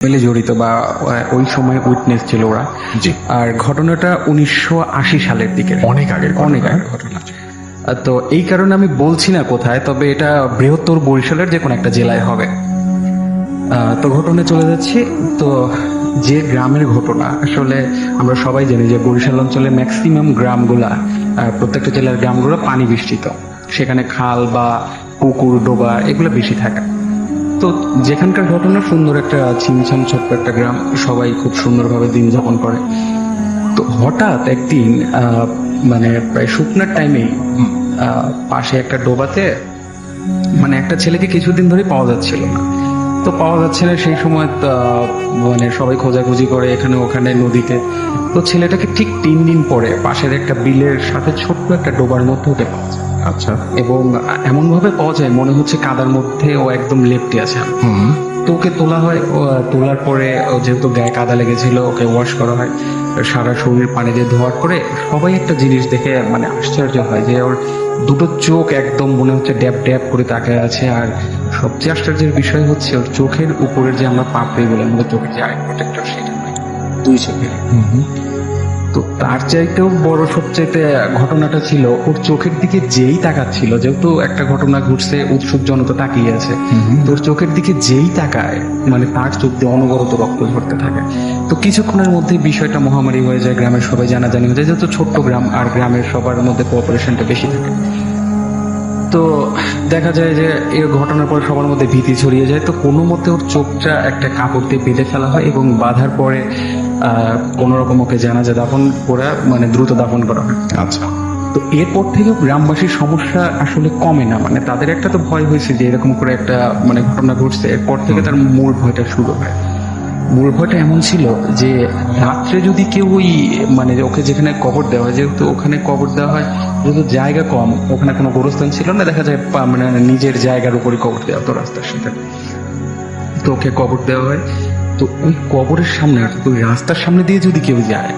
মিলে জড়িত বা ওই সময় উইটনেস ছিল ওরা। জি। আর ঘটনাটা 1980 সালের দিকে, অনেক আগের অনেক আগের ঘটনা। তো এই কারণে আমি বলছি না কোথায়, তবে এটা বৃহত্তর বরিশালের যে কোনো একটা জেলায় হবে। তো ঘটনায় চলে যাচ্ছি। তো যে গ্রামের ঘটনা, আসলে আমরা সবাই জানি যে বরিশাল অঞ্চলে ম্যাক্সিমাম গ্রামগুলা, প্রত্যেকটা জেলার গ্রামগুলো পানি বেষ্টিত, সেখানে খাল বা পুকুর ডোবা এগুলো বেশি থাকে। তো যেখানকার ঘটনা সুন্দর একটা ছিমছাম ছোট্ট একটা গ্রাম, সবাই খুব সুন্দরভাবে দিন যাপন করে। তো হঠাৎ একদিন মানে প্রায় শুকনার টাইমে পাশে একটা ডোবাতে মানে একটা ছেলেকে কিছুদিন ধরে পাওয়া যাচ্ছিল না। তো পাওয়া যাচ্ছে না সেই সময় মানে সবাই খোঁজাখুঁজি করে এখানে ওখানে নদীতে। তো ছেলেটাকে ঠিক 3 দিন পরে পাশের একটা বিলের সাথে ছোট্ট একটা ডোবার মধ্যে ওকে পাওয়া যায়। আচ্ছা। এবং এমন ভাবে পাওয়া যায় মনে হচ্ছে কাদার মধ্যে ও একদম লেপ্টে আছে। তো ওকে তোলা হয়। তোলার পরে যেহেতু গায়ে কাদা লেগেছিল, ওকে ওয়াশ করা হয়, সারা শরীর পানি দিয়ে ধোয়ার পরে সবাই একটা জিনিস দেখে মানে আশ্চর্য হয় যে ওর দুটো চোখ একদম মনে হচ্ছে ড্যাব ড্যাব করে তাকায় আছে। আর সবচেয়ে আশ্চর্যের বিষয় হচ্ছে ওর চোখের উপরের যে আমরা পাপড়ি বলে আমাদের চোখের যে আই প্রোটেক্টর, সেটা নাই, দুই চোখের। তো তার চাইতেও বড় সবচাইতে ঘটনাটা ছিল ওর চোখের দিকে যেই তাকাচ্ছিল, যেহেতু একটা ঘটনা ঘটছে, উৎসুক জনতা তাকিয়ে আছে। তোর চোখের দিকে যেই তাকায় মানে তার চোখ দিয়ে অনবরত রক্ত ঝরতে থাকে। তো কিছুক্ষণের মধ্যে বিষয়টা মহামারী হয়ে যায়, গ্রামের সবাই জানাজানি হয়ে যায়, যেহেতু ছোট্ট গ্রাম আর গ্রামের সবার মধ্যে কোঅপারেশনটা বেশি থাকে। তো দেখা যায় যে এই ঘটনার পর সবার মধ্যে ভীতি ছড়িয়ে যায়। তো কোনো মতে ওর চোখটা একটা কাপড় দিয়ে বেঁধে ফেলা হয় এবং বাঁধার পরে কোনো রকম ওকে জানাজা দাফন করা মানে দ্রুত দাফন করা হয়। আচ্ছা। তো এরপর থেকেও গ্রামবাসীর সমস্যা আসলে কমে না, মানে তাদের একটা তো ভয় হয়েছে যে এরকম করে একটা মানে ঘটনা ঘটছে। এরপর থেকে তার মূল ভয়টা শুরু হয়। মূল ভয়টা এমন ছিল যে রাত্রে যদি কেউ ওই মানে ওকে যেখানে কবর দেওয়া হয়, যেহেতু ওখানে কবর দেওয়া হয়, যেহেতু জায়গা কম, ওখানে কোনো গোরস্থান ছিল না, দেখা যায় মানে নিজের জায়গার উপরে কবর দেওয়া তো রাস্তার সাথে। তো ওকে কবর দেওয়া হয়। তো ওই কবরের সামনে অর্থাৎ ওই রাস্তার সামনে দিয়ে যদি কেউ যায়,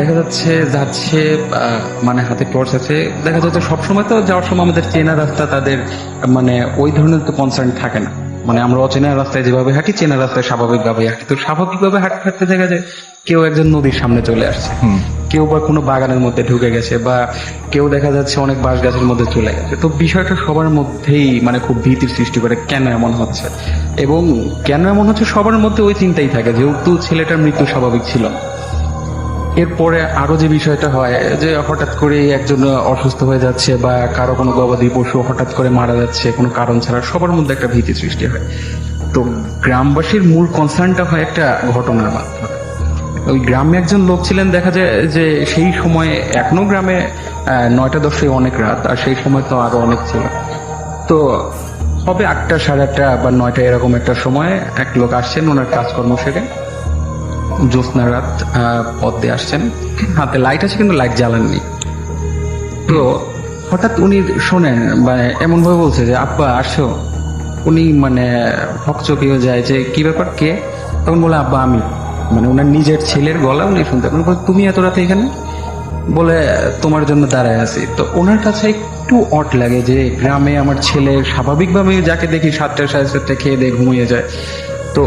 দেখা যাচ্ছে মানে হাতে টর্চ আছে, দেখা যাচ্ছে সবসময় তো যাওয়ার সময় আমাদের চেনা রাস্তা তাদের মানে ওই ধরনের তো কনসার্ন থাকে না। মানে আমরা অচেনা রাস্তায় যেভাবে হাঁটি, চেনা রাস্তায় স্বাভাবিকভাবে হাঁটি। তো স্বাভাবিকভাবে হাঁটতে হাঁটতে দেখা যায় কেউ একজন নদীর সামনে চলে আসছে, কেউ বা কোনো বাগানের মধ্যে ঢুকে গেছে, বা কেউ দেখা যাচ্ছে অনেক বাঁশ গাছের মধ্যে চলে গেছে। তো বিষয়টা সবার মধ্যেই মানে খুব ভীতির সৃষ্টি করে, কেন এমন হচ্ছে। এবং কেন এমন হচ্ছে সবার মধ্যে ওই চিন্তাই থাকে, যেহেতু ছেলেটার মৃত্যু স্বাভাবিক ছিল না। এরপরে আরো যে বিষয়টা হয় যে হঠাৎ করে একজন অসুস্থ হয়ে যাচ্ছে বা কারো কোনো গবাদি পশু হঠাৎ করে মারা যাচ্ছে কোনো কারণ ছাড়া, সবার মধ্যে একটা ভীতি সৃষ্টি হয়। তো গ্রামবাসীর মূল কনসার্নটা হয় একটা ঘটনার মাধ্যমে। ওই গ্রামে একজন লোক ছিলেন, দেখা যায় যে সেই সময় এখনো গ্রামে 9টা 10টায় অনেক রাত, আর সেই সময় তো আরো অনেক ছিল। তো হবে 8টা 8:30 বা 9টা এরকম একটা সময় এক লোক আসছেন ওনার কাজকর্ম সেরে, জ্যোৎস্না রাত, পথ দিয়ে আসছেন, হাতে লাইট আছে কিন্তু লাইট জ্বালাননি। তো হঠাৎ উনি শোনেন মানে এমন ভাবে বলছে যে আব্বা আসো। উনি মানে হকচকিয়ে যায় যে কি ব্যাপার, কে? তখন বলে আব্বা আমি। মানে ওনার নিজের ছেলের গলা উনি শুনতে পারেন। বলে, তুমি এত রাতে এখানে? বলে তোমার জন্য দাঁড়ায় আছি। তো ওনার কাছে একটু অড লাগে যে গ্রামে আমার ছেলে স্বাভাবিকভাবে যাকে দেখি 7টা 7:30 খেয়ে দিয়ে ঘুমিয়ে যায়, তো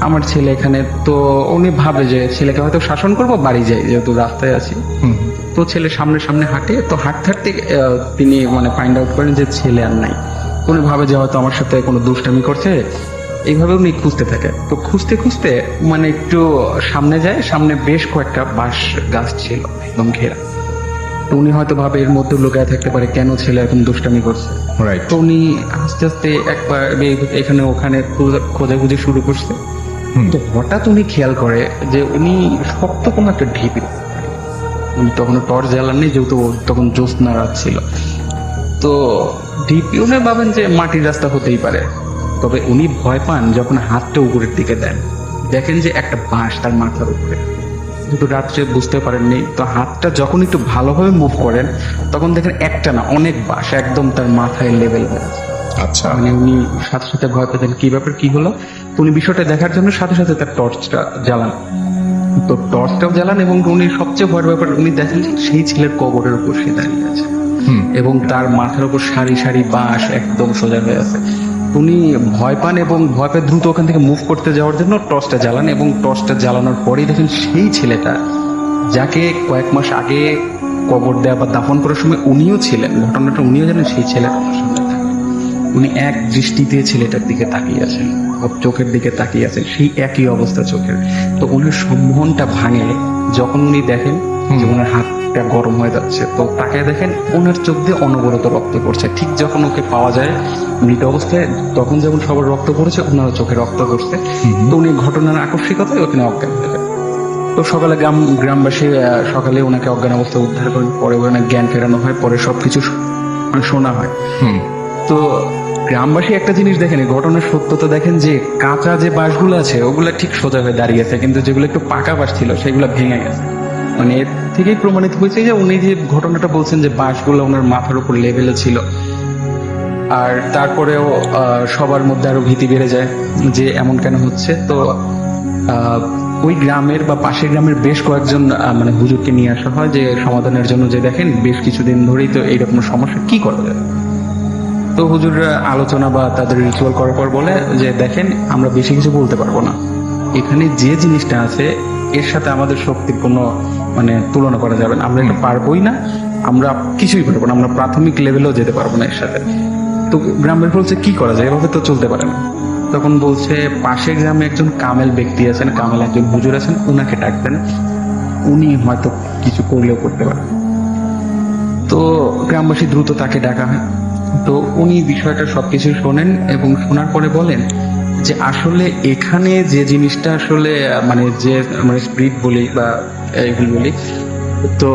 আমার ছেলে এখানে। তো উনি ভাবে যে ছেলেকে হয়তো শাসন করবো, বাড়ি যাই যেহেতু রাস্তায় আছি। তো ছেলে সামনে সামনে হাঁটে। তো হাঁটতে হাঁটতে তিনি মানে ফাইন্ড আউট করেন যে ছেলে আর নাই। উনি ভাবে যে হয়তো আমার সাথে কোনো দুষ্টামি করছে, এইভাবে উনি খুঁজতে থাকে। তো খুঁজতে খুঁজতে মানে একটু সামনে যায়, সামনে বেশ কয়েকটা বাঁশ গাছ ছিল একদম ঘেরা। তো উনি হয়তো ভাবে এর মধ্যে লুকায় থাকতে পারে, কেন ছেলে এরকম দুষ্টামি করছে। রাইট। তো উনি আস্তে আস্তে একবার এখানে ওখানে খোঁজাখুঁজি শুরু করছে। তো হঠাৎ উনি খেয়াল করে যে উনি শক্ত কোনো একটা ঢিপি, উনি তখন টর্চ জ্বালাননি যেহেতু তখন জ্যোৎস্না রাত ছিল। তো ঢিপি উনি ভাবেন যে মাটির রাস্তা হতেই পারে, তবে উনি ভয় পান যখন হাতটা উপরের দিকে দেন, দেখেন যে একটা বাঁশ তার মাথার উপরে। যেহেতু রাত্রে বুঝতে পারেননি, তো হাতটা যখন একটু ভালোভাবে মুভ করেন তখন দেখেন একটা না অনেক বাঁশ একদম তার মাথায় লেভেল হয়ে আছে। আচ্ছা। মানে উনি সাথে সাথে ভয় পেতেন কি ব্যাপার কি হলো। তো উনি বিষয়টা দেখার জন্য সাথে সাথে তার টর্চটা জ্বালান। তো টর্চটাও জ্বালান এবং উনি সবচেয়ে ভয়ের ব্যাপার উনি দেখেন যে সেই ছেলের কবরের উপর সে দাঁড়িয়ে আছে এবং তার মাথার উপর সারি সারি বাঁশ একদম সোজা হয়ে আছে। উনি ভয় পান এবং ভয় পেয়ে দ্রুত ওখান থেকে মুভ করতে যাওয়ার জন্য টর্চটা জ্বালান, এবং টর্চটা জ্বালানোর পরেই দেখেন সেই ছেলেটা যাকে কয়েক মাস আগে কবর দেওয়া বা দাফন করার সময় উনিও ছিলেন, ঘটনাটা উনিও জানেন, সেই ছেলেটা ওনার সামনে থাকে। উনি এক দৃষ্টিতে ছেলেটার দিকে তাকিয়ে আছেন, ওর চোখের দিকে তাকিয়ে আছেন, সেই একই অবস্থা চোখের। তো উনার সম্মোহনটা ভাঙে যখন উনি দেখেন যে ওনার হাতটা গরম হয়ে যাচ্ছে। তো তাকায় দেখেন ওনার চোখ দিয়ে অনবরত রক্ত পড়ছে। ঠিক যখন ওকে পাওয়া যায় মৃত অবস্থায়, তখন যেমন সবার রক্ত পড়েছে, ওনারও চোখে রক্ত পড়ছে। তো উনি ঘটনার আকস্মিকতায় ওখানে অজ্ঞান হয়ে যায়। তো সকালে গ্রামবাসী সকালে ওনাকে অজ্ঞান অবস্থায় উদ্ধার করেন, পরে ওনার জ্ঞান ফেরানো হয়, পরে সবকিছু শোনা হয়। তো গ্রামবাসী একটা জিনিস দেখেন, এই ঘটনার সত্যতা দেখেন, যে কাঁচা যে বাঁশগুলো আছে ওগুলা ঠিক সোজা হয়ে দাঁড়িয়ে আছে, কিন্তু যেগুলো একটু পাকা বাঁশ ছিল সেগুলো ভেঙে গেছে। মানে এর থেকেই প্রমাণিত হয়েছে যে উনি যে ঘটনাটা বলছেন যে বাঁশগুলো ওনার মাথার উপর লেভেলে ছিল। আর তারপরেও সবার মধ্যে আরো ভীতি বেড়ে যায় যে এমন কেন হচ্ছে। তো আহ, ওই গ্রামের বা পাশের গ্রামের বেশ কয়েকজন মানে হুজুরকে নিয়ে আসা হয় যে সমাধানের জন্য, যে দেখেন বেশ কিছুদিন ধরেই তো এইরকম সমস্যা, কি করা যায়। তো হুজুররা আলোচনা বা তাদের রিচুয়াল করার পর বলে যে দেখেন আমরা বেশি কিছু বলতে পারবো না, এখানে যে জিনিসটা আছে এর সাথে আমাদের শক্তির কোনো মানে তুলনা করা যাবে না, আমরা এটা পারবোই না, আমরা কিছুই পারবো না, আমরা প্রাথমিক লেভেলেও যেতে পারবো না এর সাথে। তো গ্রামের বলছে কি করা যায়, এভাবে তো চলতে পারে না। তখন বলছে পাশের গ্রামে একজন কামেল ব্যক্তি আছেন, কামেল একজন হুজুর আছেন, উনাকে ডাকবেন, উনি হয়তো কিছু করলেও করতে পারেন। তো গ্রামবাসী দ্রুত তাকে ডাকা হয়। তো উনি বিষয়টা সবকিছু শোনেন এবং শোনার পরে বলেন যে আসলে এখানে যে জিনিসটা আসলে মানে যে মানে স্পিরিট বলি বা এগুলো বলি, তো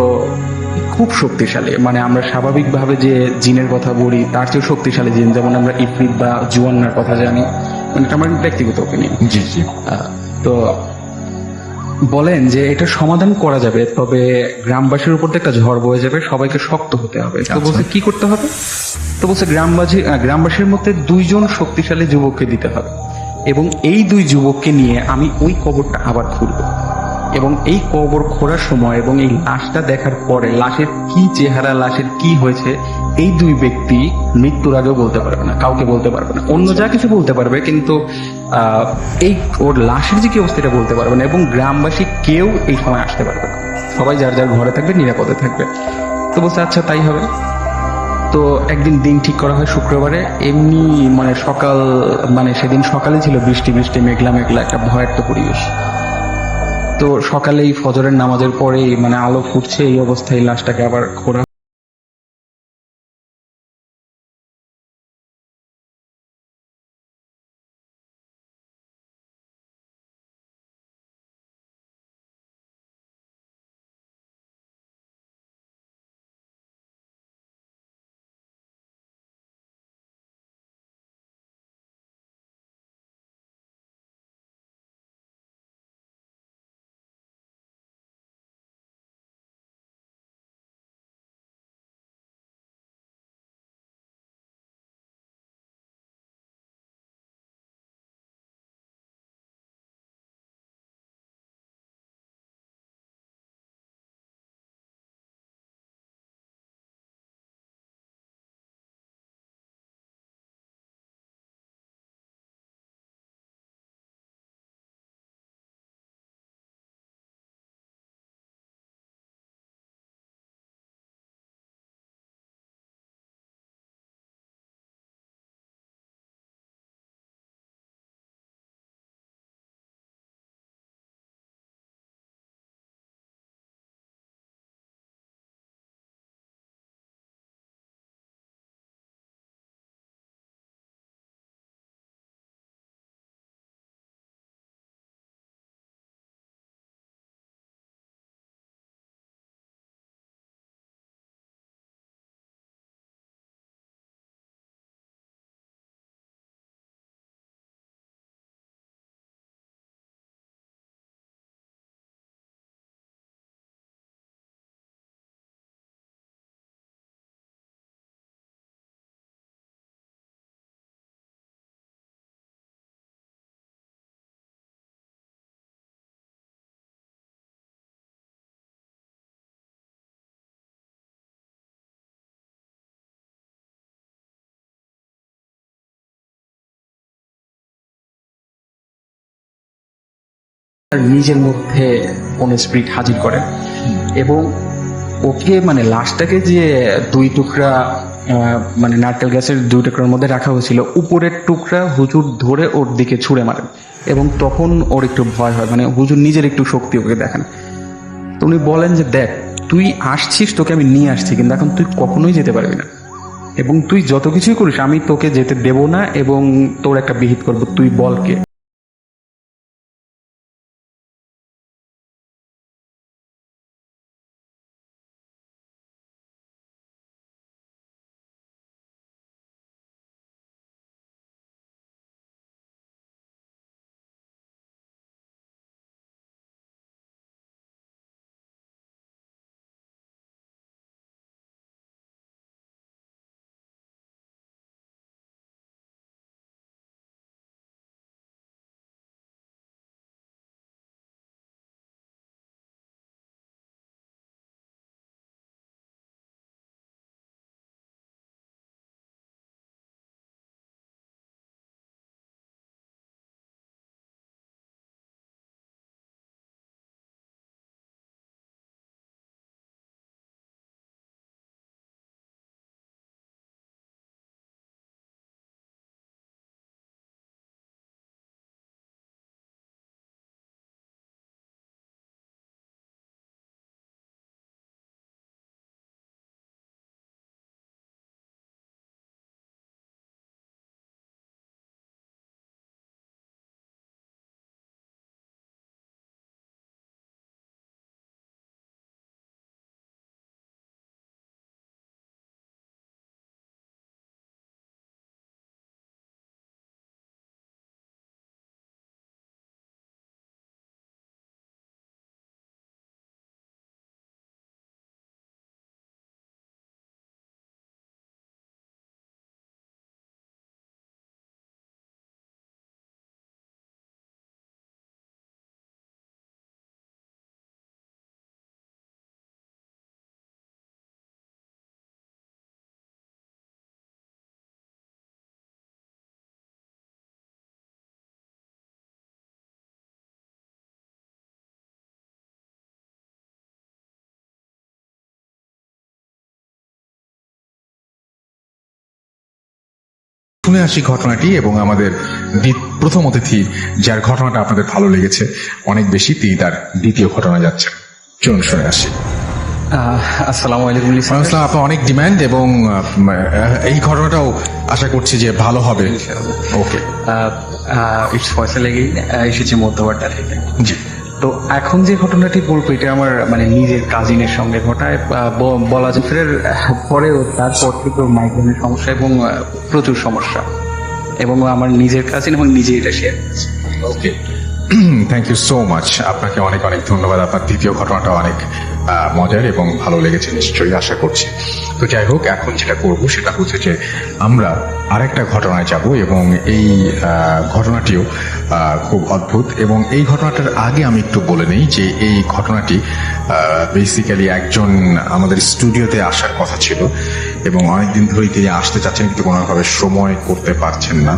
খুব শক্তিশালী, মানে আমরা স্বাভাবিকভাবে যে জিনের কথা বলি তার চেয়ে শক্তিশালী জিন, যেমন আমরা ইফরিত বা জুয়ান্নার কথা জানি, মানে এটা আমার ব্যক্তিগত ওপিনিয়ন। জি জি। তো বলেন যে এটা সমাধান করা যাবে, তবে গ্রামবাসীর উপর তো একটা ঝড় বয়ে যাবে, সবাইকে শক্ত হতে হবে। তো আচ্ছা। বলছে কি করতে হবে। তো বলছে গ্রামবাসীর মধ্যে দুইজন শক্তিশালী যুবককে দিতে হবে, এবং এই দুই যুবককে নিয়ে আমি ওই কবরটা আবার খুঁড়ব, এবং এই কবর খোঁড়ার সময় এবং এই লাশটা দেখার পরে লাশের কি চেহারা, লাশের কি হয়েছে, এই দুই ব্যক্তি মৃত্যুর আগেও বলতে পারবে না, কাউকে বলতে পারবে না, অন্য যা কিছু বলতে পারবে, কিন্তু আহ এই ওর লাশের যে কি অবস্থা এটা বলতে পারবে না, এবং গ্রামবাসী কেউ এই সময় আসতে পারবে না, সবাই যার যার ঘরে থাকবে, নিরাপদে থাকবে। তো বলছে আচ্ছা তাই হবে। তো একদিন দিন ঠিক করা হয় শুক্রবারে, এমনি মানে সকাল, মানে সেদিন সকালে ছিল বৃষ্টি বৃষ্টি মেঘলা মেঘলা একটা ভয়ার্ত পরিবেশ। তো সকালেই ফজরের নামাজের পরেই মানে আলো ফুটছে, এই অবস্থায় লাশটাকে আবার খোঁড়া নিজের মধ্যে কোন স্পিরিট হাজির করে এবং ওকে মানে লাশটাকে যে 2 টুকরা মানে নারকেল গাছের 2 টুকরার মধ্যে রাখা হয়েছিল, উপরের টুকরা হুজুর ধরে ওর দিকে ছুঁড়ে মারেন এবং তখন ওর একটু ভয় হয়, মানে হুজুর নিজের একটু শক্তি ওকে দেখান। তো উনি বলেন যে দেখ তুই আসছিস, তোকে আমি নিয়ে আসছি, কিন্তু এখন তুই কখনোই যেতে পারবি না এবং তুই যত কিছুই করিস আমি তোকে যেতে দেব না এবং তোর একটা বিহিত করবো, তুই বল কে। শুনে আসি ঘটনাটি এবং আমাদের প্রথম অতিথি যার ঘটনাটা আপনাদের ভালো লেগেছে অনেক বেশি, তিনি তার দ্বিতীয় ঘটনা যাচ্ছেন। চলুন শুনে আসি। আসসালামু আলাইকুম। আসসালাম। আপনার অনেক ডিমান্ড এবং এই ঘটনাটাও আশা করছি যে ভালো হবে। ওকে, ইটস ফয়সাল এগেইন, এসেছি মধ্যবাড্ডা থেকে। জি। তো এখন যে ঘটনাটি বলবো এটা আমার মানে নিজের কাজিনের সঙ্গে ঘটায়। বলা জফরের পরেও তারপর থেকে মাইগ্রেনের সমস্যা এবং প্রচুর সমস্যা, এবং আমার নিজের কাজিন এবং নিজে এটা শেয়ার করছি। ওকে, থ্যাংক ইউ সো মাচ। আপনাকে অনেক অনেক ধন্যবাদ। আপনার দ্বিতীয় ঘটনাটা অনেক মজার এবং ভালো লেগেছে নিশ্চয়ই, আশা করছি। তো যাই হোক, এখন যেটা করবো সেটা হচ্ছে যে আমরা আরেকটা ঘটনায় যাব এবং এই ঘটনাটিও খুব অদ্ভুত। এবং এই ঘটনাটার আগে আমি একটু বলে নেই যে এই ঘটনাটি বেসিক্যালি একজন আমাদের স্টুডিওতে আসার কথা ছিল এবং অনেকদিন ধরেই তিনি আসতে চাচ্ছেন কিন্তু কোনোভাবে সময় করতে পারছেন না।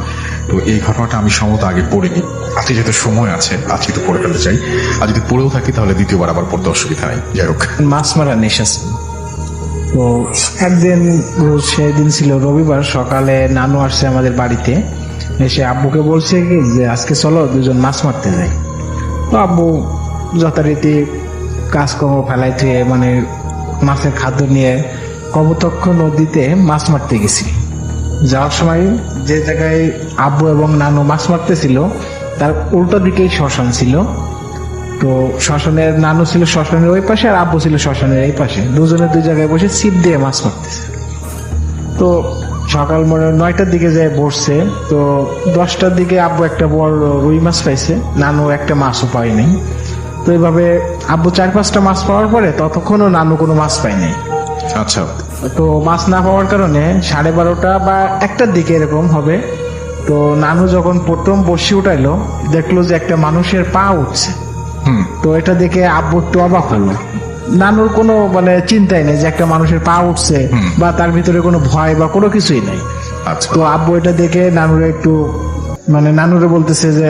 তো এই ঘটনাটা আমি সম্ভবত আগে পড়িনি, আজকে যেহেতু সময় আছে আজকে তো পড়ে ফেলতে চাই, আর যদি পড়েও থাকি তাহলে দ্বিতীয়বার আবার পড়তে অসুবিধা নাই। যাই হোক, মাছ মারা নেশা ছিল। তো একদিন সেদিন ছিল রবিবার, সকালে নানু আসছে আমাদের বাড়িতে, এসে আব্বুকে বলছে কি যে আজকে চলো দুজন মাছ মারতে যাই। তো আব্বু যথারীতি কাজকর্ম ফেলাই থুয়ে মানে মাছের খাদ্য নিয়ে কপোতাক্ষ নদীতে মাছ মারতে গেছিল। যাওয়ার সময় যে জায়গায় আব্বু এবং নানু মাছ মারতেছিল তার উল্টো দিকেই শ্মশান ছিল। তো শ্মশানের নানু ছিল শ্মশানের ওই পাশে আর আব্বু ছিল শ্মশানের এই পাশে, দুজনে দুই জায়গায় বসে ছিপ দিয়ে মাছ মারতেছে। তো সকাল মনে 9টার দিকে যায় বসছে, তো 10টার দিকে আব্বু একটা বড় রুই মাছ পাইছে, নানু একটা মাছও পায় নাই। তো এইভাবে আব্বু 4-5টা মাছ পাওয়ার পরে ততক্ষণও নানু কোনো মাছ পায় নাই। আচ্ছা। তো মাছ না পাওয়ার কারণে 12:30 বা 1টার দিকে এরকম হবে। তো নানু যখন প্রথম বসি উঠাইলো দেখলো যে একটা মানুষের পা উঠছে। তো এটা দেখে আব্বু একটু অবাক হলো। নানুর কোনো মানে চিন্তাই নেই যে একটা মানুষের পা উঠছে বা তার ভিতরে কোনো ভয় বা কোনো কিছুই নাই। আচ্ছা। তো আব্বু এটা দেখে নানুরে একটু মানে নানুরে বলতেছে যে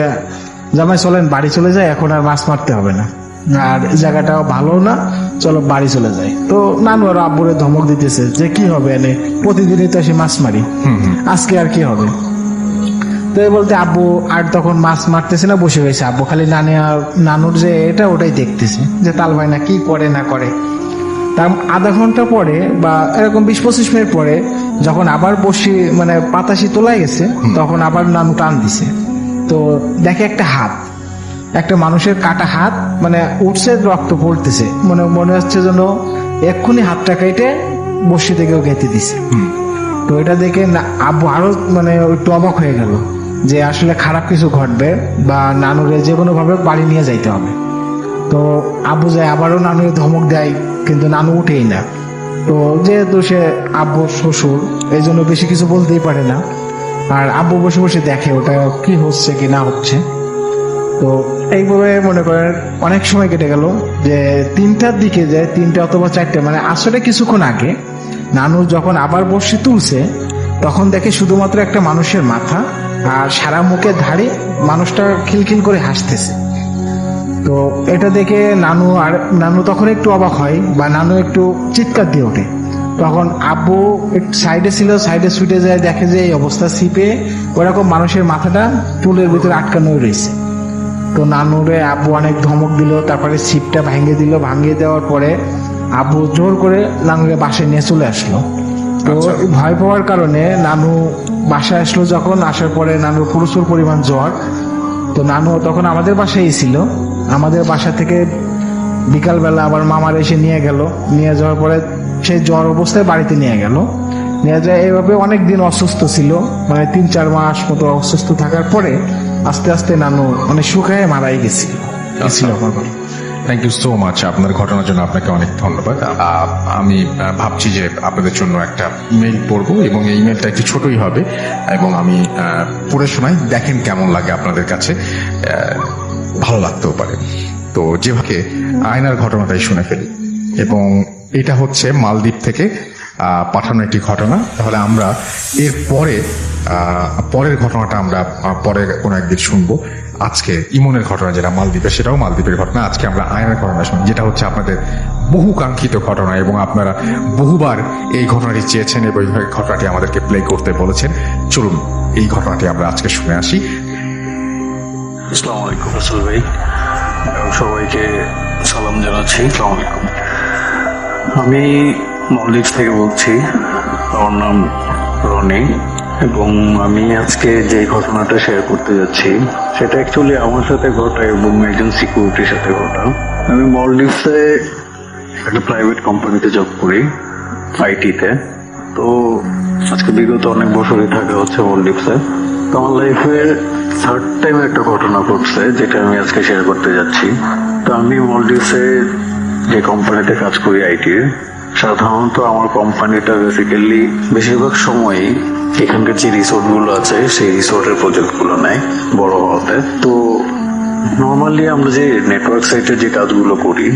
জামাই চলেন বাড়ি চলে যায়, এখন আর মাছ মারতে হবে না, আর জায়গাটাও ভালো না, চলো বাড়ি চলে যায়। তো নানু আর আব্বুরে ধমক দিতেছে যে কি হবে এনে, প্রতিদিনই তো এসে মাছ মারি, আজকে আর কি হবে। তো এই বলতে আব্বু আর তখন মাছ মারতেছে না, বসে রয়েছে। আব্বু খালি নানুর যে এটা ওটাই দেখতেছে যে তাল ভাই না কি করে না করে। তার আধা ঘন্টা পরে বা এরকম 20-25 মিনিট পরে যখন আবার বসি মানে পাতাশি তোলায় গেছে, তখন আবার নানু টান দিছে। তো দেখে একটা হাত, একটা মানুষের কাটা হাত, মানে উঠছে, রক্ত পড়তেছে, মনে হচ্ছে যেন এক্ষুনি হাতটা কেটে বসি থেকেও কেটে দিছে। তো এটা দেখে আব্বু আরো মানে একটু অবাক হয়ে গেল যে আসলে খারাপ কিছু ঘটবে বা নানুরে যে কোনো ভাবে বাড়ি নিয়ে যাইতে হবে। তো আব্বু যায়, আবারও নানুরে ধমক দেয়, কিন্তু নানু উঠেই না। তো যেহেতু সে আব্বুর শ্বশুর, এই জন্য বেশি কিছু বলতেই পারে না। আর আব্বু বসে বসে দেখে ওটা কি হচ্ছে কি না হচ্ছে। তো এইভাবে মনে করেন অনেক সময় কেটে গেল, যে 3টার দিকে যায়, 3টা অথবা 4টে, মানে আসলে কিছুক্ষণ আগে নানু যখন আবার বসে তুলছে, তখন দেখে শুধুমাত্র একটা মানুষের মাথা আর সারা মুখে ধাড়ি, মানুষটা খিলখিল করে হাসতেছে। তো এটা দেখে নানু তখন একটু অবাক হয় বা নানু একটু চিৎকার দিয়ে ওঠে। তখন আব্বু একটু সাইডে ছিল, সাইডে ছুটে যায়, দেখে যে এই অবস্থা, ছিপে ওরকম মানুষের মাথাটা টুলের ভিতরে আটকানো রয়েছে। তো নানুরে আব্বু অনেক ধমক দিল, তারপরে ছিপটা ভাঙিয়ে দেওয়ার পরে আব্বু জোর করে নানুকে বাসায় নিয়ে চলে আসলো। তো ভয় পাওয়ার কারণে নানু বাসায় আসলো, যখন আসার পরে নানুর প্রচুর পরিমাণ জ্বর। তো নানু তখন আমাদের বাসায় ছিল, আমাদের বাসা থেকে বিকালবেলা আবার মামার এসে নিয়ে যাওয়ার পরে সেই জ্বর অবস্থায় বাড়িতে নিয়ে যায়। এইভাবে অনেকদিন অসুস্থ ছিল, মানে 3-4 মাস মতো অসুস্থ থাকার পরে আস্তে আস্তে নানু মানে শুকায় মারাই গেছিল। থ্যাংক ইউ সো মাচ আপনার ঘটনার জন্য, আপনাকে অনেক ধন্যবাদ। আমি ভাবছি যে আপনাদের জন্য একটা মেইল পড়বো, এবং এই মেইলটা একটু ছোটই হবে, এবং আমি পড়ে শোনাই, দেখেন কেমন লাগে আপনাদের কাছে, ভালো লাগতেও পারে। তো যেভাবে আয়নার ঘটনাটাই শুনে ফেলি, এবং এটা হচ্ছে মালদ্বীপ থেকে পাঠানো একটি ঘটনা। তাহলে আমরা এর পরের ঘটনাটা আমরা পরে কোনো একদিন শুনবো। আজকে ইমনের ঘটনা যেটা মালদ্বীপের, সেটাও মালদ্বীপের ঘটনা। আজকে আমরা আয়নার ঘটনা শুনি, যেটা হচ্ছে আপনাদের বহু কাঙ্ক্ষিত ঘটনা, এবং আপনারা বহুবার এই ঘটনাটি চেয়েছেন এবং এই ঘটনাটি আমাদেরকে প্লে করতে বলেছেন। চলুন এই ঘটনাটি আমরা আজকে শুনে আসি। আসসালামু আলাইকুম রাসেল ভাই, এবং সবাইকে সালাম জানাচ্ছি। আসসালামু আলাইকুম। আমি মালদ্বীপ থেকে বলছি, আমার নাম রনি, এবং আমি আজকে যে ঘটনাটা শেয়ার করতে যাচ্ছি সেটা অ্যাকচুয়ালি আমার সাথে ঘটা এবং একজন সিকিউরিটির সাথে ঘটা। আমি মালদ্বীপসে একটা প্রাইভেট কোম্পানিতে জব করি, আইটিতে। তো আজকে বিগত অনেক বছরই থাকা হচ্ছে মালদ্বীপসে। তো আমার লাইফের 3rd টাইম একটা ঘটনা ঘটছে, যেটা আমি আজকে শেয়ার করতে যাচ্ছি। তো আমি মালদ্বীপসে যে কোম্পানিতে কাজ করি আইটির, সাধারণত আমার কোম্পানিটা বেসিক্যালি বেশিরভাগ সময়ই এখানকার যে রিসোর্টগুলো আছে সেই রিসোর্টের প্রজেক্টগুলো নেয় বড় হওয়াতে। তো নর্মালি আমরা যে নেটওয়ার্ক সাইটে যে কাজগুলো করি,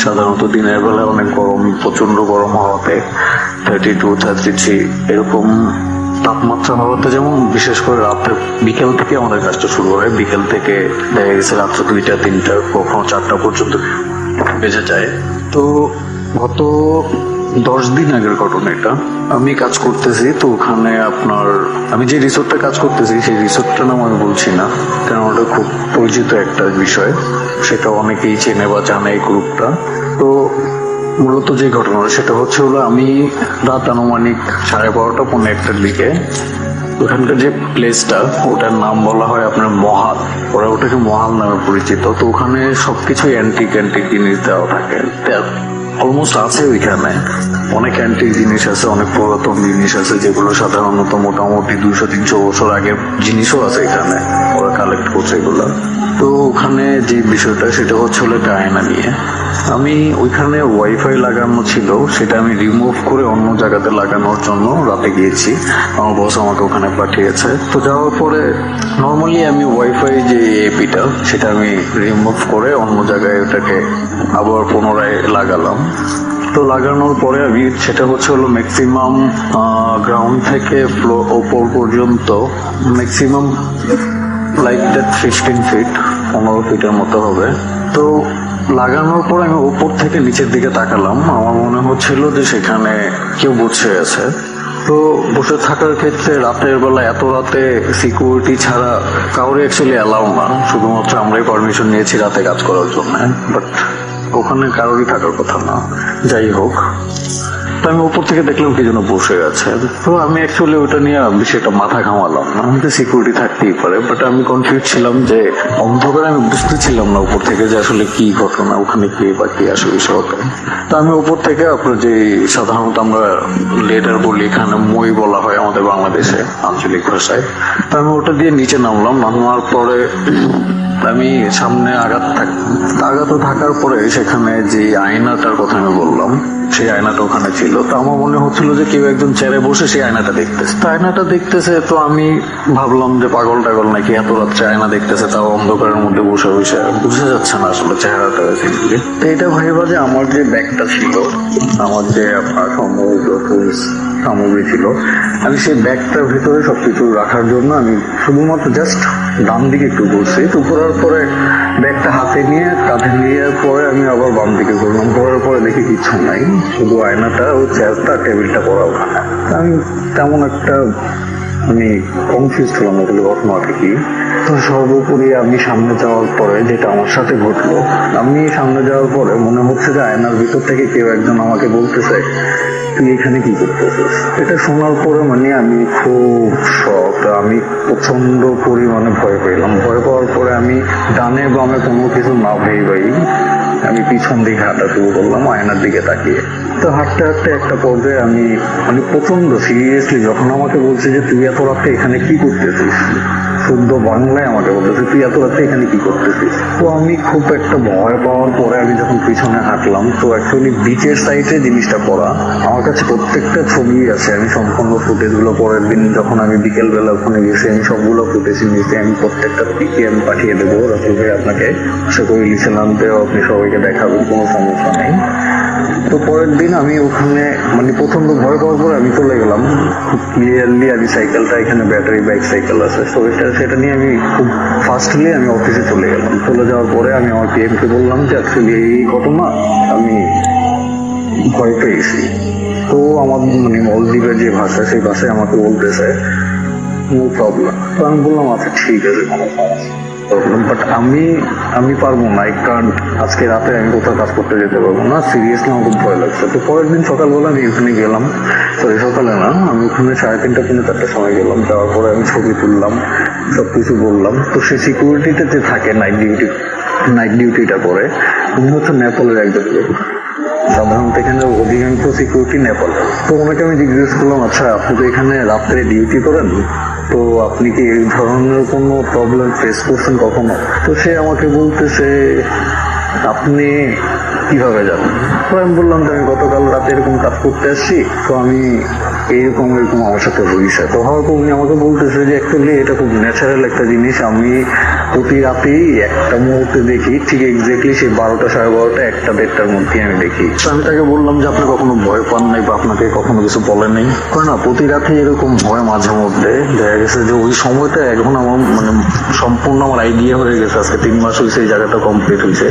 সাধারণত দিনের বেলা অনেক গরম, প্রচন্ড গরম হওয়াতে 32-33 এরকম তাপমাত্রা হওয়াতে, যেমন বিশেষ করে রাতে বিকেল থেকে আমাদের কাজটা শুরু হয়। বিকেল থেকে দেখা গেছে রাত্র 2টা-3টা, কখনো 4টা পর্যন্ত বেজে যায়। তো গত 10 দিন আগের ঘটনা এটা। আমি কাজ করতেছি, তো ওখানে আমি যে রিসোর্টটা কাজ করতেছি সেই রিসোর্টটার নাম আমি বলছি না, কারণ ওটা খুব পরিচিত একটা বিষয়, সেটা অনেকেই চেনে বা জানে এই গ্রুপটা। তো মূলত যে ঘটনাটা সেটা হলো আমি রাত আনুমানিক 12:30-1টার দিকে, ওখানকার যে প্লেসটা ওটার নাম বলা হয় আপনার মহাল, ওরা ওটাকে মহাল নামে পরিচিত। তো ওখানে সবকিছু অ্যান্টিক জিনিস দেওয়া থাকে, অলমোস্ট আছে ওইখানে অনেক অ্যান্টিক জিনিস আছে, অনেক পুরাতন জিনিস আছে, যেগুলো সাধারণত মোটামুটি 200-300 বছর আগের জিনিসও আছে এখানে, ওরা কালেক্ট করছে এগুলো। তো ওখানে যে বিষয়টা সেটা হলো আয়না নিয়ে। আমি ওইখানে ওয়াইফাই লাগানো ছিল, সেটা আমি রিমুভ করে অন্য জায়গাতে লাগানোর জন্য রাতে গিয়েছি, আমার বস আমাকে ওখানে পাঠিয়েছে। তো যাওয়ার পরে নর্মালি আমি ওয়াইফাই যে এপিটা সেটা আমি রিমুভ করে অন্য জায়গায় ওটাকে আবার পুনরায় লাগালাম। তো লাগানোর পরে আমি সেটা হলো ম্যাক্সিমাম গ্রাউন্ড থেকে ওপর পর্যন্ত ম্যাক্সিমাম লাইক দ্যাট 15 ফিট 15 ফিটের মতো হবে। তো লাগানোর পর আমি উপর থেকে নিচের দিকে তাকালাম, আমার মনে হচ্ছিল যে সেখানে কেউ বসে আছে। তো বসে থাকার ক্ষেত্রে রাতের বেলা এত রাতে সিকিউরিটি ছাড়া কাউরে অ্যাকচুয়ালি অ্যালাউ না, শুধুমাত্র আমরাই পারমিশন নিয়েছি রাতে কাজ করার জন্য, বাট ওখানে কারোরই থাকার কথা না। যাই হোক, তো আমি উপর থেকে দেখলাম কি যেন বসে আছে। তো আমি অ্যাকচুয়ালি ওটা নিয়ে বেশি একটা মাথা ঘামালাম না, আমাকে সিকিউরিটি থাকতেই পারে, বাট আমি কনফিউজ ছিলাম যে অন্ধকারে আমি বুঝতেছিলাম না উপর থেকে যে আসলে কি ঘটনা, ওখানে কে বা কি আসলে বিষয় হতো। তো আমি উপর থেকে আপনার যে সাধারণত আমরা লেডার বলি, এখানে মই বলা হয় আমাদের বাংলাদেশে আঞ্চলিক ভাষায়, তো আমি ওটা দিয়ে নিচে নামলাম। নামার পরে আমি সামনে আগাতে থাকার পরে সেখানে যে আয়নাটার কথা আমি বললাম, সেই আয়নাটা ওখানে ছিল। তো আমার মনে হচ্ছিল যে কেউ একজন চেয়ারে বসে সেই আয়নাটা দেখতেছে। তো আয়নাটা দেখতেছে, তো আমি ভাবলাম যে পাগল টাগল নাকি, এত রাত্রে আয়না দেখতেছে, তাও অন্ধকারের মধ্যে বসে বসে, বুঝা যাচ্ছে না আসলে চেহারাটা। তো এটা ভাইবা যে আমার যে ব্যাগটা ছিল, আমার যে আপনার সম্ভবত সামগ্রী ছিল, আমি সেই ব্যাগটার ভিতরে সবকিছু রাখার জন্য আমি শুধুমাত্র জাস্ট ডান দিকে একটু ঘুরছি। তো ঘোরার পরে ব্যাগটা হাতে নিয়ে কাঁধে নিয়ে পরে আমি আবার বাম দিকে ঘুরলাম। ঘোরার পরে দেখি কিচ্ছু নাই, শুধু আয়নাটা ও চেয়ারটা টেবিলটা করা ওখানে। আমি তেমন একটা আমি কনফিউজ ছিলাম আসলে ঘটনাটা কি। তো সর্বোপরি আমি সামনে যাওয়ার পরে যেটা আমার সাথে ঘটলো, আমি সামনে যাওয়ার পরে মনে হচ্ছে যে আয়নার ভিতর থেকে কেউ একজন আমাকে বলতেছে তুই এখানে কি করতেছিস। এটা শোনার পরে মানে আমি খুব শক, আমি প্রচন্ড পরিমাণে ভয় পেলাম। ভয় পাওয়ার পরে আমি ডানে বামে কোনো কিছু না ভেবেই আমি পিছন দিকে হাঁটা শুরু করলাম, আয়নার দিকে তাকিয়ে। তো হাঁটতে হাঁটতে একটা পর্যায়ে আমি মানে প্রচন্ড সিরিয়াসলি, যখন আমাকে বলছে যে তুই এত রাতে এখানে কি করতেছিস, শুদ্ধ বাংলায় আমাকে বলতেছে তুই এত রাতে এখানে কি করতেছিস। তো আমি খুব একটা ভয় পাওয়ার পরে আমি যখন পিছনে হাঁটলাম, তো অ্যাকচুয়ালি বিচের সাইডে জিনিসটা করা, আমার কাছে প্রত্যেকটা ছবি আছে, আমি সম্পূর্ণ ফুটেজ গুলো পরের দিন যখন আমি বিকেল বেলা ওখানে গেছি আমি সবগুলো ফুটেজ নিয়েছি। আমি প্রত্যেকটা পিকে আমি পাঠিয়ে দেবো রাসেল ভাই আপনাকে, আশা করি লিখেলাম, আপনি সবাইকে দেখাবেন, কোনো সমস্যা নেই। তো পরের দিন আমি ওখানে মানে প্রচন্ড ভয় পাওয়ার পরে আমি চলে গেলাম খুব ক্লিয়ারলি। আমি সাইকেলটা, এখানে ব্যাটারি বাইক সাইকেল আছে, তো সেটা নিয়ে আমি খুব ফাস্টলি আমি অফিসে চলে গেলাম। চলে যাওয়ার পরে আমি আমার পিএমকে বললাম যে অ্যাকচুয়ালি এই ঘটনা আমি ভয় পেয়েছি। তো আমার মানে মলদ্বীপের যে ভাষা, সেই ভাষায় আমাকে বলতেছে নো প্রবলেম। তো আমি বললাম আচ্ছা ঠিক আছে, কোনো প্রবলেম, বাট আমি পারবো না, কারণ আজকে রাতে আমি কোথাও কাজ করতে যেতে পারবো না, সিরিয়াসলি আমার খুব ভয় লাগছে। তো পরের দিন সকালবেলা আমি ওখানে গেলাম, সরি সকালে না, আমি ওখানে 3:30-4টার সময় গেলাম। যাওয়ার পরে আমি ছবি তুললাম, সবকিছু বললাম। তো সে সিকিউরিটিতে যে থাকে নাইট ডিউটিটা করে, উনি হচ্ছে নেপালের একজন লোক। সাধারণত এখানে অধিকাংশ সিকিউরিটি নেপাল। তো ওনাকে আমি জিজ্ঞেস করলাম আচ্ছা আপনি তো এখানে রাত্রে ডিউটি করেন, তো আপনি কি এই ধরনের কোনো প্রবলেম ফেস করছেন কখনো? তো সে আমাকে বলতেছে আপনি কিভাবে জানেন? তো আমি বললাম যে আমি গতকাল রাতে এরকম কাজ করতে আসছি, তো আমি এরকম আমার সাথে হয়েছে। তো হওয়ার পর উনি আমাকে বলতেছে যে অ্যাকচুয়ালি এটা খুব ন্যাচারাল একটা জিনিস, আমি প্রতি রাতেই একটা মুহূর্তে দেখি, ঠিক এক্স্যাক্টলি সেই 12টা 12:30 1টা-1:30টার মধ্যে আমি দেখি। তো আমি তাকে বললাম যে আপনি কখনো ভয় পান নাই বা আপনাকে কখনো কিছু বলে নেই? না, প্রতি রাতে এরকম ভয় মাঝে মধ্যে। দেখা গেছে যে ওই সময়টা এখন আমার মানে সম্পূর্ণ আমার আইডিয়া হয়ে গেছে, আজকে 3 মাস হয়েছে এই জায়গাটা কমপ্লিট হয়েছে,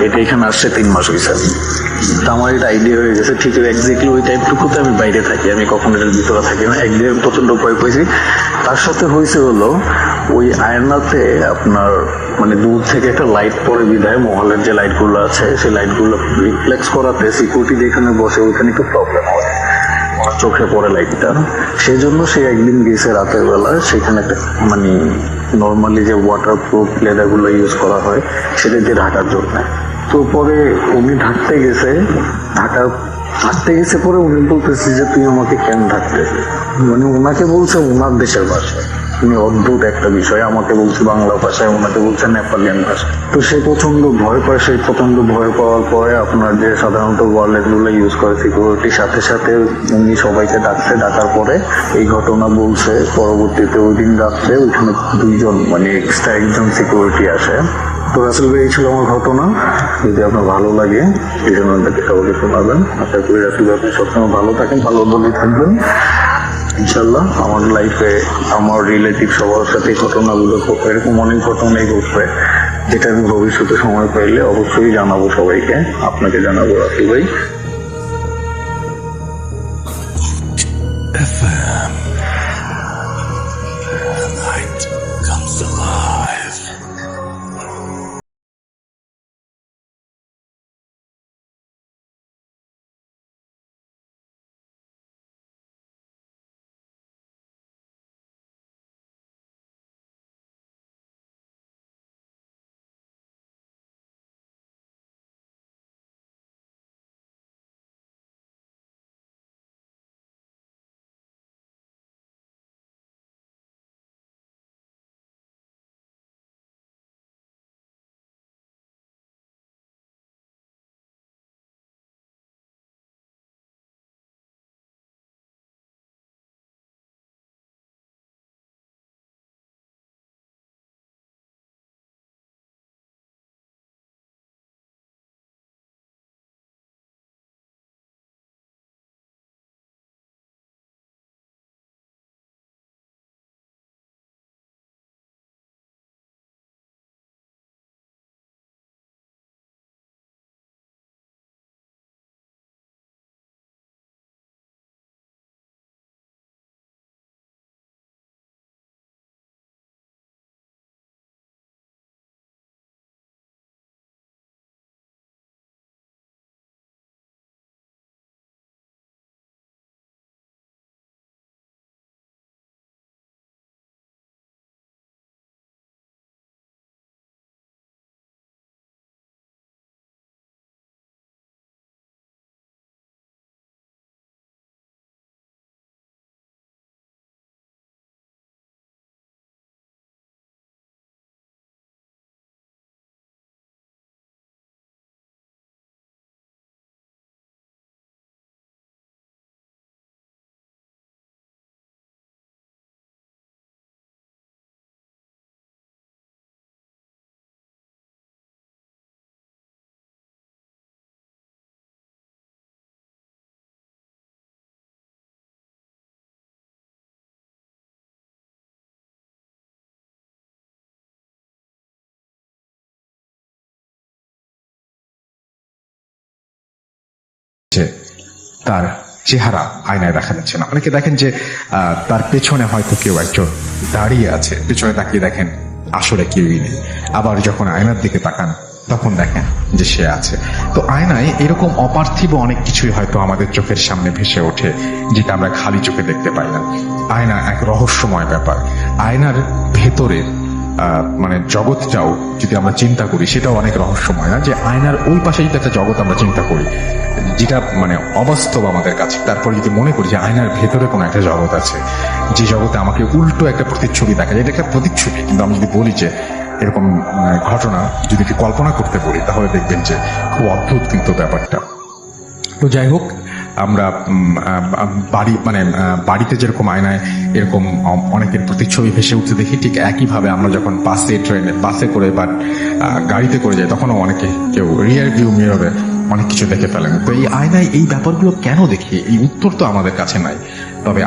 এটা এখানে আসছে 3 মাস হয়েছে। তো আমার এটা আইডিয়া হয়ে গেছে, ঠিক এক্স্যাক্টলি ওই টাইপটুকুতে আমি বাইরে থাকি, আমি কখনো এটার ভিতরে থাকি না। একদিন আমি প্রচন্ড ভয় পেয়েছি। তার সাথে হয়েছে হলো ওই আয়নাতে আপনার মানে দূর থেকে একটা লাইট পড়ে বিধায় মহলের যে লাইটগুলো আছে সেই লাইটগুলো রিফ্লেক্স করাতে সিকিউরিটি যেখানে বসে ওইখানে একটু প্রবলেম হয়, চোখে পড়ে লাইটটা। সেই জন্য সে একদিন গেছে রাতের বেলা, সেখানে একটা মানে নর্মালি যে ওয়াটার প্রুফ লেদার গুলো ইউজ করা হয় সেটা দিয়ে ঢাকার জন্য। তো পরে উনি ঢাকতে গেছে পরে উনি বলতেছে যে তুই আমাকে কেন ঢাকতেছিস, মানে ওনাকে বলছে ওনার দেশের ভাষায়। উনি অদ্ভুত একটা বিষয়, আমাকে বলছে বাংলা ভাষায়, ওনাকে বলছে নেপালিয়ান ভাষায়। তো সে প্রচন্ড ভয় পায়। সেই প্রচন্ড ভয় পাওয়ার পরে আপনার যে সাধারণত ওয়ালেট গুলো ইউজ করে সিকিউরিটির সাথে সাথে উনি সবাইকে ডাকার পরে এই ঘটনা বলছে। পরবর্তীতে ওই দিন রাত্রে ওইখানে 2জন মানে এক্সট্রা একজন সিকিউরিটি আসে। তো রাসেল ভাই, এই ছিল আমার ঘটনা। যদি আপনার ভালো লাগে এই জন্য আপনাকে সবাইকে শোনাবেন। আশা করি রাসেল ভাই আপনি সবসময় ভালো থাকেন, ভালো বলেই থাকবেন ইনশাল্লাহ। আমার লাইফে আমার রিলেটিভ সবার সাথে ঘটনাগুলো এরকম অনেক ঘটনাই ঘটবে, যেটা আমি ভবিষ্যতে সময় পাইলে অবশ্যই জানাবো সবাইকে, আপনাকে জানাবো রাসেল ভাই। যে তার চেহারা আয়নায় দেখা যাচ্ছে না। অনেকে দেখেন যে তার পেছনে হয়তো কেউ একজন দাঁড়িয়ে আছে, পেছনে তাকিয়ে দেখেন আসলে কেউই নেই। আবার যখন আয়নার দিকে তাকান তখন দেখেন যে সে আছে। তো আয়নায় এরকম অপার্থিব অনেক কিছুই হয়তো আমাদের চোখের সামনে ভেসে ওঠে, যেটা আমরা খালি চোখে দেখতে পাই না। আয়না এক রহস্যময় ব্যাপার। আয়নার ভেতরের মানে জগৎটাও যদি আমরা চিন্তা করি সেটাও অনেক রহস্যময়, না যে আয়নার ওই পাশে যদি একটা জগৎ আমরা চিন্তা করি যেটা মানে অবাস্তব আমাদের কাছে, তারপর যদি মনে করি যে আয়নার ভেতরে কোনো একটা জগৎ আছে, যে জগতে আমাকে উল্টো একটা প্রতিচ্ছবি দেখা যায়। এটা একটা প্রতিচ্ছবি, কিন্তু আমি যদি বলি যে এরকম ঘটনা যদি একটু কল্পনা করতে বলি তাহলে দেখবেন যে খুব অদ্ভুত কিন্তু ব্যাপারটা। তো যাই হোক, আমরা বাড়িতে যেরকম আয়নায় এরকম অনেকের প্রতিচ্ছবি ভেসে উঠতে দেখি, ঠিক একইভাবে আমরা যখন বাসে করে বা গাড়িতে করে যাই তখনও অনেকে কেউ রিয়ার ভিউ মিররে অনেক কিছু দেখে ফেলেন। তো এই আয়নায় এই ব্যাপারগুলো কেন দেখি, এই উত্তর তো আমাদের কাছে নাই। তবে